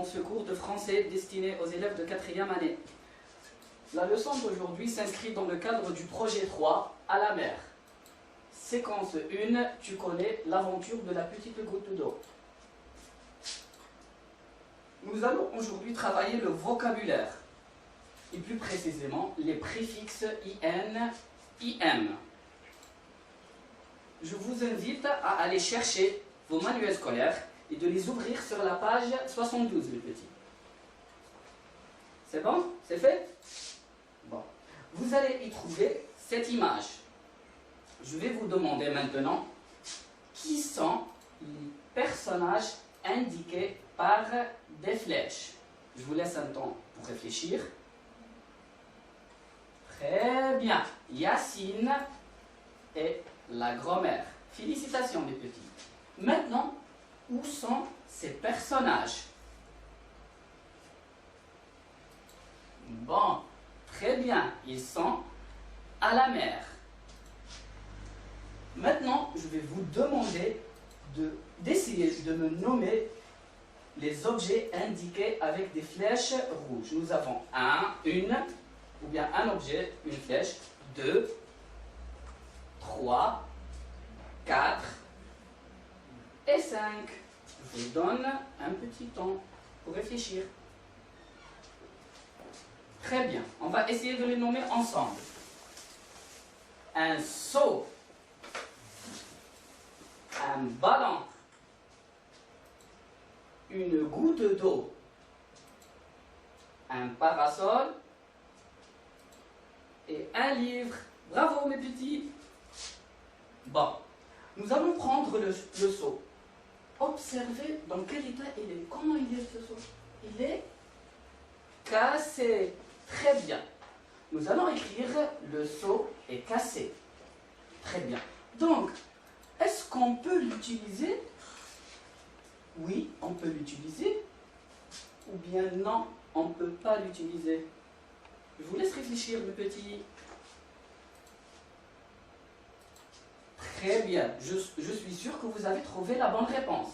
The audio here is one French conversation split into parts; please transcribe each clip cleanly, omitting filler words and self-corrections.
dans ce cours de français destiné aux élèves de 4e année. La leçon d'aujourd'hui s'inscrit dans le cadre du projet 3, à la mer. Séquence 1, tu connais l'aventure de la petite goutte d'eau. Nous allons aujourd'hui travailler le vocabulaire, et plus précisément les préfixes IN, IM. Je vous invite à aller chercher vos manuels scolaires et de les ouvrir sur la page 72, les petits. C'est bon? C'est fait? Bon. Vous allez y trouver cette image. Je vais vous demander maintenant qui sont les personnages indiqués par des flèches. Je vous laisse un temps pour réfléchir. Très bien. Yacine et la grand-mère. Félicitations, mes petits. Maintenant, où sont ces personnages? Bon, très bien. Ils sont à la mer. Maintenant, je vais vous demander d'essayer de me nommer les objets indiqués avec des flèches rouges. Nous avons ou bien un objet, une flèche, 2, 3, 4 et 5. Je vous donne un petit temps pour réfléchir. Très bien, on va essayer de les nommer ensemble. Un seau, un ballon, une goutte d'eau, un parasol et un livre. Bravo mes petits. Bon, nous allons prendre le seau. Observez dans quel état il est. Comment il est ce seau? Il est cassé. Très bien. Nous allons écrire le seau est cassé. Très bien. Donc, est-ce qu'on peut l'utiliser? Oui, on peut l'utiliser. Ou bien non, on ne peut pas l'utiliser. Je vous laisse réfléchir, mes petits. Très bien. Je suis sûr que vous avez trouvé la bonne réponse.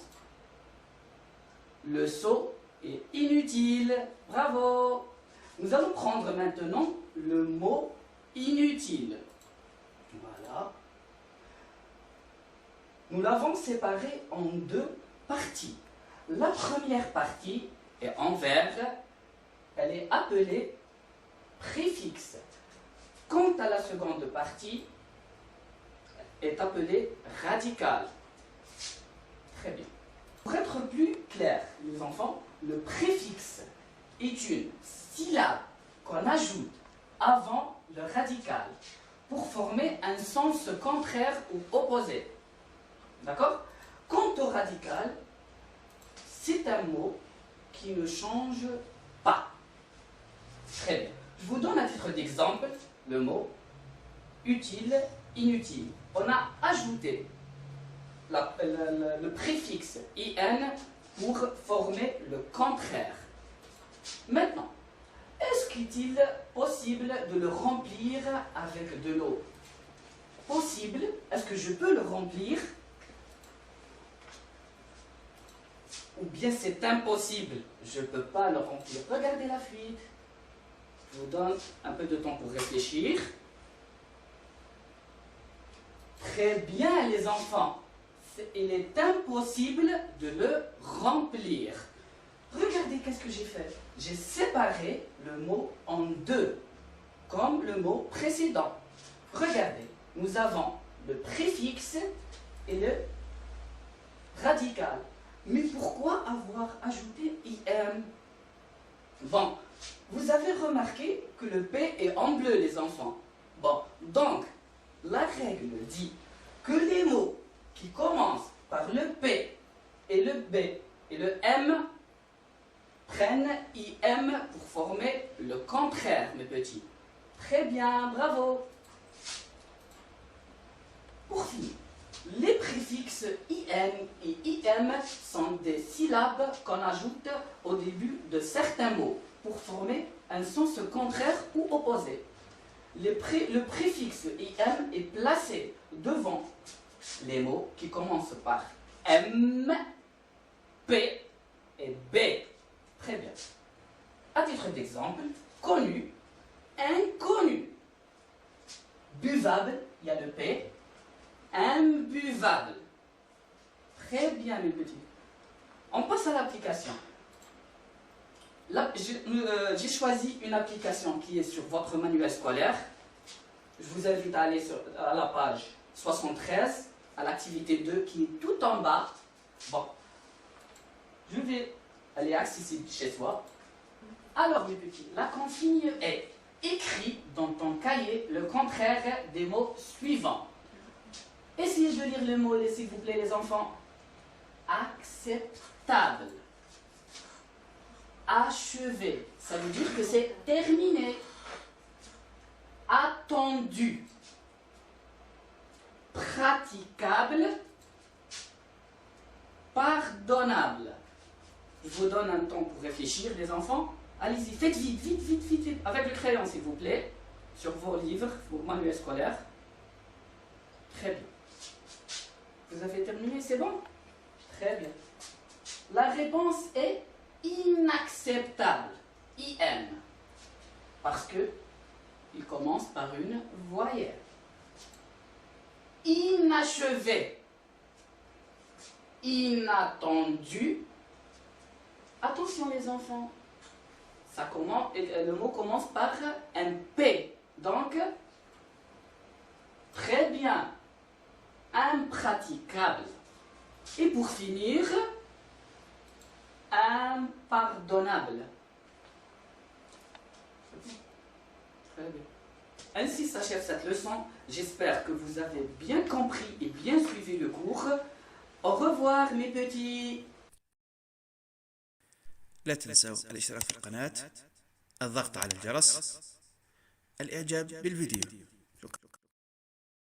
Le seau est inutile. Bravo. Nous allons prendre maintenant le mot inutile. Voilà. Nous l'avons séparé en deux parties. La première partie est en vert. Elle est appelée préfixe. Quant à la seconde partie, est appelée radicale. Très bien. Pour être plus clair, les enfants, le préfixe est une syllabe qu'on ajoute avant le radical pour former un sens contraire ou opposé. D'accord? Quant au radical, c'est un mot qui ne change pas. Très bien. Je vous donne un titre d'exemple, le mot utile, inutile. On a ajouté le préfixe IN pour former le contraire. Maintenant, est-ce qu'il est possible de le remplir avec de l'eau? Possible. Est-ce que je peux le remplir? Ou bien c'est impossible, je ne peux pas le remplir. Regardez la fuite. Je vous donne un peu de temps pour réfléchir. Très bien les enfants. Il est impossible de le remplir. Regardez qu'est-ce que j'ai fait. J'ai séparé le mot en deux, comme le mot précédent. Regardez, nous avons le préfixe et le radical. Mais pourquoi avoir ajouté IM? Bon, vous avez remarqué que le P est en bleu, les enfants. Bon, donc, la règle dit que les mots qui commencent par le P et le B et le M prennent IM pour former le contraire, mes petits. Très bien, bravo. Pour finir, les préfixes IN et IM sont des syllabes qu'on ajoute au début de certains mots pour former un sens contraire ou opposé. Le préfixe IM est placé devant les mots qui commencent par M, P et B. Très bien. À titre d'exemple, connu, inconnu. Buvable, il y a le P. Imbuvable. Très bien, mes petits. On passe à l'application. J'ai choisi une application qui est sur votre manuel scolaire. Je vous invite à aller à la page 73, à l'activité 2 qui est tout en bas. Bon, elle est accessible chez toi. Alors, mes petits, la consigne est: écris dans ton cahier le contraire des mots suivants. Essayez de lire le mot, s'il vous plaît, les enfants. Acceptable. Achevé, ça veut dire que c'est terminé. Attendu. Praticable. Pardonnable. Je vous donne un temps pour réfléchir, les enfants. Allez-y, faites vite, vite, vite, vite, vite. Avec le crayon, s'il vous plaît. Sur vos livres, vos manuels scolaires. Très bien. Vous avez terminé, c'est bon? Très bien. La réponse est inacceptable. IN. Parce que il commence par une voyelle. Inachevé. Inattendu. Attention les enfants. Le mot commence par un P. Donc, très bien. Impraticable. Et pour finir, impardonnable. Très bien. Ainsi s'achève cette leçon. J'espère que vous avez bien compris et bien suivi le cours. Au revoir mes petits. لا تنسوا الاشتراك في القناة، الضغط على الجرس، الإعجاب بالفيديو.